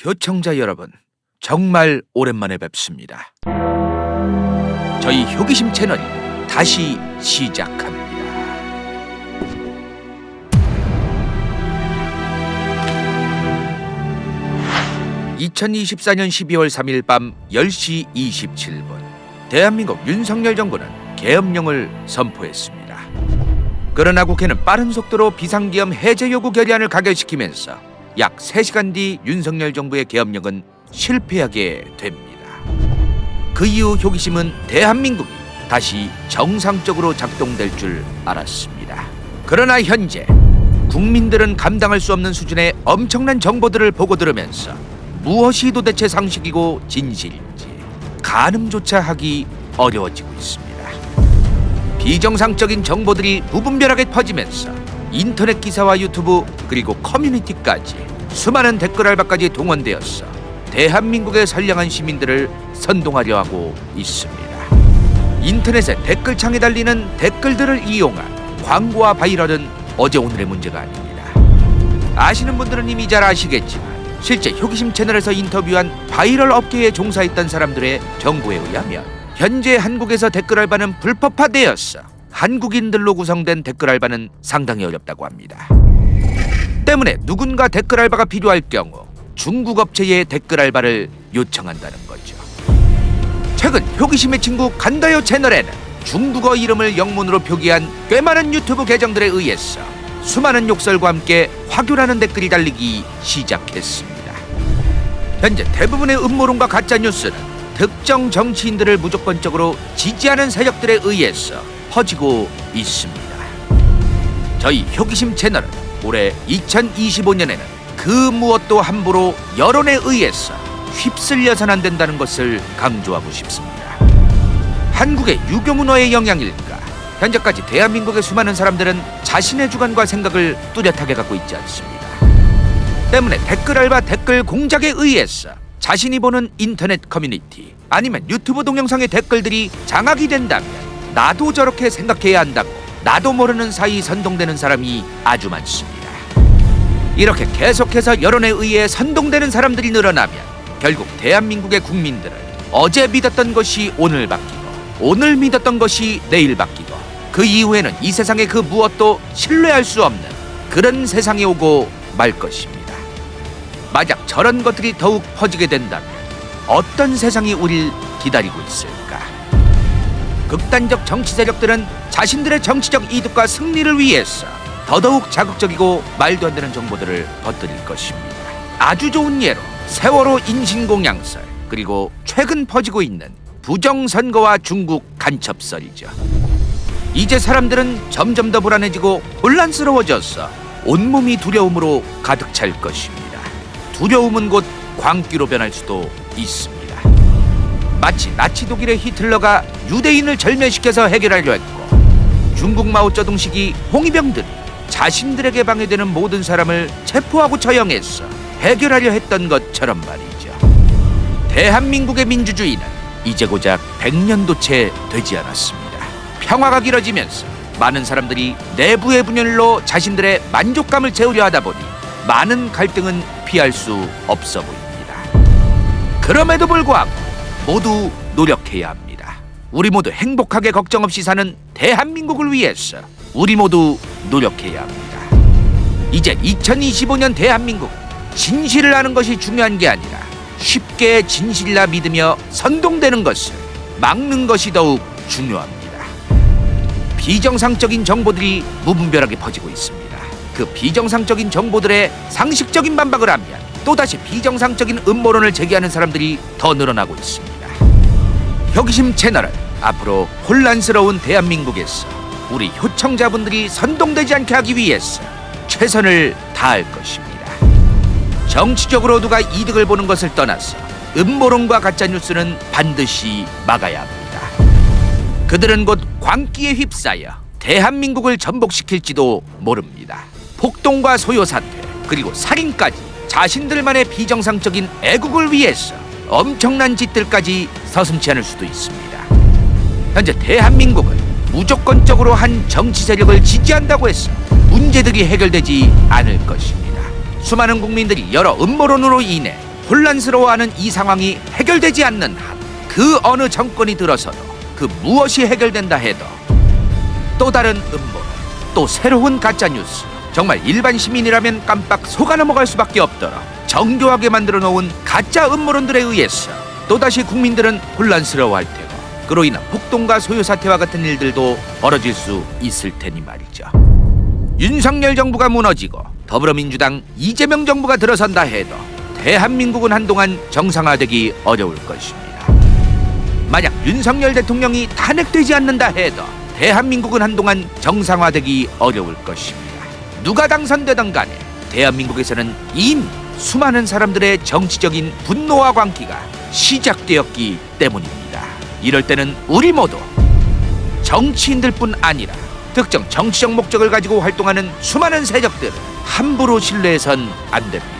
효청자 여러분, 정말 오랜만에 뵙습니다. 저희 효기심 채널이 다시 시작합니다. (2024년 12월 3일) 밤 10시 27분 대한민국 윤석열 정부는 계엄령을 선포했습니다. 그러나 국회는 빠른 속도로 비상계엄 해제 요구 결의안을 가결시키면서 약 3시간 뒤 윤석열 정부의 계엄령은 실패하게 됩니다. 그 이후 효기심은 대한민국이 다시 정상적으로 작동될 줄 알았습니다. 그러나 현재 국민들은 감당할 수 없는 수준의 엄청난 정보들을 보고 들으면서 무엇이 도대체 상식이고 진실인지 가늠조차 하기 어려워지고 있습니다. 비정상적인 정보들이 무분별하게 퍼지면서 인터넷 기사와 유튜브 그리고 커뮤니티까지 수많은 댓글 알바까지 동원되어서 대한민국의 선량한 시민들을 선동하려 하고 있습니다. 인터넷에 댓글창에 달리는 댓글들을 이용한 광고와 바이럴은 어제 오늘의 문제가 아닙니다. 아시는 분들은 이미 잘 아시겠지만 실제 효기심 채널에서 인터뷰한 바이럴 업계에 종사했던 사람들의 정보에 의하면 현재 한국에서 댓글 알바는 불법화되었어 한국인들로 구성된 댓글 알바는 상당히 어렵다고 합니다. 때문에 누군가 댓글 알바가 필요할 경우 중국 업체의 댓글 알바를 요청한다는 거죠. 최근 효기심의 친구 간다요 채널에는 중국어 이름을 영문으로 표기한 꽤 많은 유튜브 계정들에 의해서 수많은 욕설과 함께 화교라는 댓글이 달리기 시작했습니다. 현재 대부분의 음모론과 가짜뉴스는 특정 정치인들을 무조건적으로 지지하는 세력들에 의해서 퍼지고 있습니다. 저희 효기심 채널은 올해 2025년에는 그 무엇도 함부로 여론에 의해서 휩쓸려선 안 된다는 것을 강조하고 싶습니다. 한국의 유교 문화의 영향일까? 현재까지 대한민국의 수많은 사람들은 자신의 주관과 생각을 뚜렷하게 갖고 있지 않습니다. 때문에 댓글 알바 댓글 공작에 의해서 자신이 보는 인터넷 커뮤니티 아니면 유튜브 동영상의 댓글들이 장악이 된다면 나도 저렇게 생각해야 한다고 나도 모르는 사이 선동되는 사람이 아주 많습니다. 이렇게 계속해서 여론에 의해 선동되는 사람들이 늘어나면 결국 대한민국의 국민들은 어제 믿었던 것이 오늘 바뀌고 오늘 믿었던 것이 내일 바뀌고 그 이후에는 이 세상의 그 무엇도 신뢰할 수 없는 그런 세상이 오고 말 것입니다. 만약 저런 것들이 더욱 퍼지게 된다면 어떤 세상이 우릴 기다리고 있을까? 극단적 정치 세력들은 자신들의 정치적 이득과 승리를 위해서 더더욱 자극적이고 말도 안 되는 정보들을 퍼뜨릴 것입니다. 아주 좋은 예로 세월호 인신공양설 그리고 최근 퍼지고 있는 부정선거와 중국 간첩설이죠. 이제 사람들은 점점 더 불안해지고 혼란스러워져서 온몸이 두려움으로 가득 찰 것입니다. 두려움은 곧 광기로 변할 수도 있습니다. 마치 나치 독일의 히틀러가 유대인을 절멸시켜서 해결하려 했고 중국 마오쩌둥식이 홍위병들이 자신들에게 방해되는 모든 사람을 체포하고 처형해서 해결하려 했던 것처럼 말이죠. 대한민국의 민주주의는 이제 고작 100년도 채 되지 않았습니다. 평화가 길어지면서 많은 사람들이 내부의 분열로 자신들의 만족감을 채우려 하다 보니 많은 갈등은 피할 수 없어 보입니다. 그럼에도 불구하고 모두 노력해야 합니다. 우리 모두 행복하게 걱정 없이 사는 대한민국을 위해서 우리 모두 노력해야 합니다. 이제 2025년 대한민국 진실을 아는 것이 중요한 게 아니라 쉽게 진실이라 믿으며 선동되는 것을 막는 것이 더욱 중요합니다. 비정상적인 정보들이 무분별하게 퍼지고 있습니다. 그 비정상적인 정보들의 상식적인 반박을 하면 또다시 비정상적인 음모론을 제기하는 사람들이 더 늘어나고 있습니다. 효기심 채널은 앞으로 혼란스러운 대한민국에서 우리 효청자분들이 선동되지 않게 하기 위해서 최선을 다할 것입니다. 정치적으로 누가 이득을 보는 것을 떠나서 음모론과 가짜뉴스는 반드시 막아야 합니다. 그들은 곧 광기에 휩싸여 대한민국을 전복시킬지도 모릅니다. 폭동과 소요 사태 그리고 살인까지 자신들만의 비정상적인 애국을 위해서 엄청난 짓들까지 서슴지 않을 수도 있습니다. 현재 대한민국은 무조건적으로 한 정치 세력을 지지한다고 해서 문제들이 해결되지 않을 것입니다. 수많은 국민들이 여러 음모론으로 인해 혼란스러워하는 이 상황이 해결되지 않는 한 그 어느 정권이 들어서도 그 무엇이 해결된다 해도 또 다른 음모론, 또 새로운 가짜뉴스, 정말 일반 시민이라면 깜빡 속아 넘어갈 수밖에 없도록 정교하게 만들어 놓은 가짜 음모론들에 의해서 또다시 국민들은 혼란스러워할 테고, 그로 인한 폭동과 소요 사태와 같은 일들도 벌어질 수 있을 테니 말이죠. 윤석열 정부가 무너지고 더불어민주당 이재명 정부가 들어선다 해도 대한민국은 한동안 정상화되기 어려울 것입니다. 만약 윤석열 대통령이 탄핵되지 않는다 해도 대한민국은 한동안 정상화되기 어려울 것입니다. 누가 당선되든 간에 대한민국에서는 이미 수많은 사람들의 정치적인 분노와 광기가 시작되었기 때문입니다. 이럴 때는 우리 모두 정치인들뿐 아니라 특정 정치적 목적을 가지고 활동하는 수많은 세력들을 함부로 신뢰해선 안 됩니다.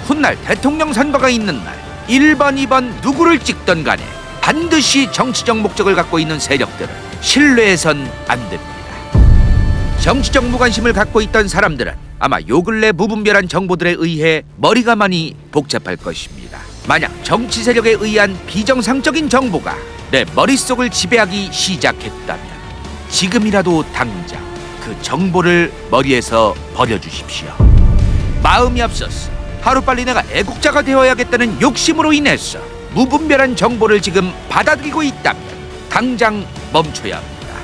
훗날 대통령 선거가 있는 날 1번, 2번 누구를 찍던 간에 반드시 정치적 목적을 갖고 있는 세력들을 신뢰해선 안 됩니다. 정치적 무관심을 갖고 있던 사람들은 아마 요 근래 무분별한 정보들에 의해 머리가 많이 복잡할 것입니다. 만약 정치 세력에 의한 비정상적인 정보가 내 머릿속을 지배하기 시작했다면 지금이라도 당장 그 정보를 머리에서 버려주십시오. 마음이 앞서서 하루빨리 내가 애국자가 되어야겠다는 욕심으로 인해서 무분별한 정보를 지금 받아들이고 있다면 당장 멈춰야 합니다.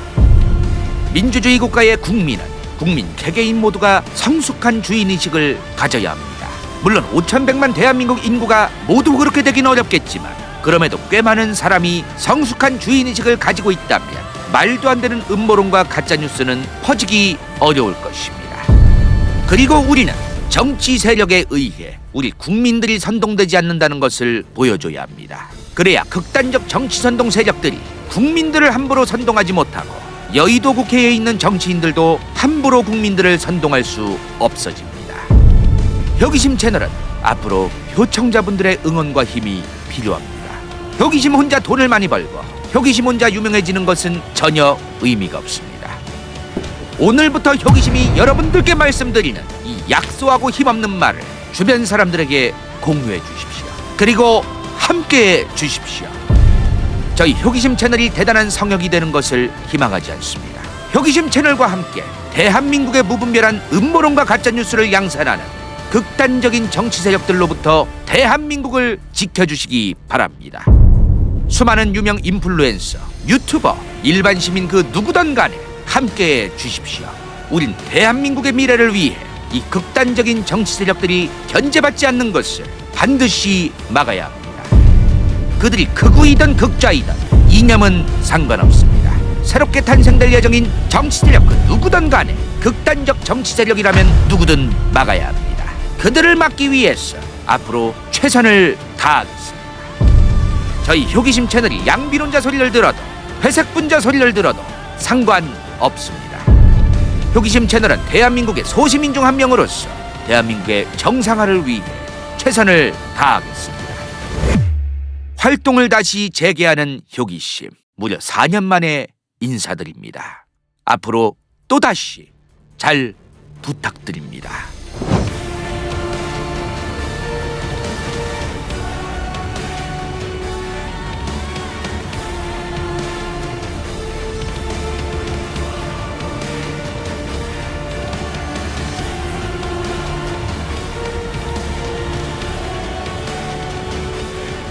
민주주의 국가의 국민은 국민 개개인 모두가 성숙한 주인의식을 가져야 합니다. 물론 5,100만 대한민국 인구가 모두 그렇게 되긴 어렵겠지만 그럼에도 꽤 많은 사람이 성숙한 주인의식을 가지고 있다면 말도 안 되는 음모론과 가짜뉴스는 퍼지기 어려울 것입니다. 그리고 우리는 정치 세력에 의해 우리 국민들이 선동되지 않는다는 것을 보여줘야 합니다. 그래야 극단적 정치 선동 세력들이 국민들을 함부로 선동하지 못하고 여의도 국회에 있는 정치인들도 함부로 국민들을 선동할 수 없어집니다. 효기심 채널은 앞으로 효청자분들의 응원과 힘이 필요합니다. 효기심 혼자 돈을 많이 벌고 효기심 혼자 유명해지는 것은 전혀 의미가 없습니다. 오늘부터 효기심이 여러분들께 말씀드리는 이 약소하고 힘없는 말을 주변 사람들에게 공유해 주십시오. 그리고 함께해 주십시오. 저희 효기심 채널이 대단한 성역이 되는 것을 희망하지 않습니다. 효기심 채널과 함께 대한민국의 무분별한 음모론과 가짜뉴스를 양산하는 극단적인 정치 세력들로부터 대한민국을 지켜주시기 바랍니다. 수많은 유명 인플루엔서, 유튜버, 일반 시민 그 누구든 간에 함께해 주십시오. 우린 대한민국의 미래를 위해 이 극단적인 정치 세력들이 견제받지 않는 것을 반드시 막아야 합니다. 그들이 극우이든 극좌이든 이념은 상관없습니다. 새롭게 탄생될 예정인 정치 세력 그 누구든 간에 극단적 정치 세력이라면 누구든 막아야 합니다. 그들을 막기 위해서 앞으로 최선을 다하겠습니다. 저희 효기심 채널이 양비론자 소리를 들어도 회색분자 소리를 들어도 상관없습니다. 효기심 채널은 대한민국의 소시민 중 한 명으로서 대한민국의 정상화를 위해 최선을 다하겠습니다. 활동을 다시 재개하는 효기심, 무려 4년 만에 인사드립니다. 앞으로 또다시 잘 부탁드립니다.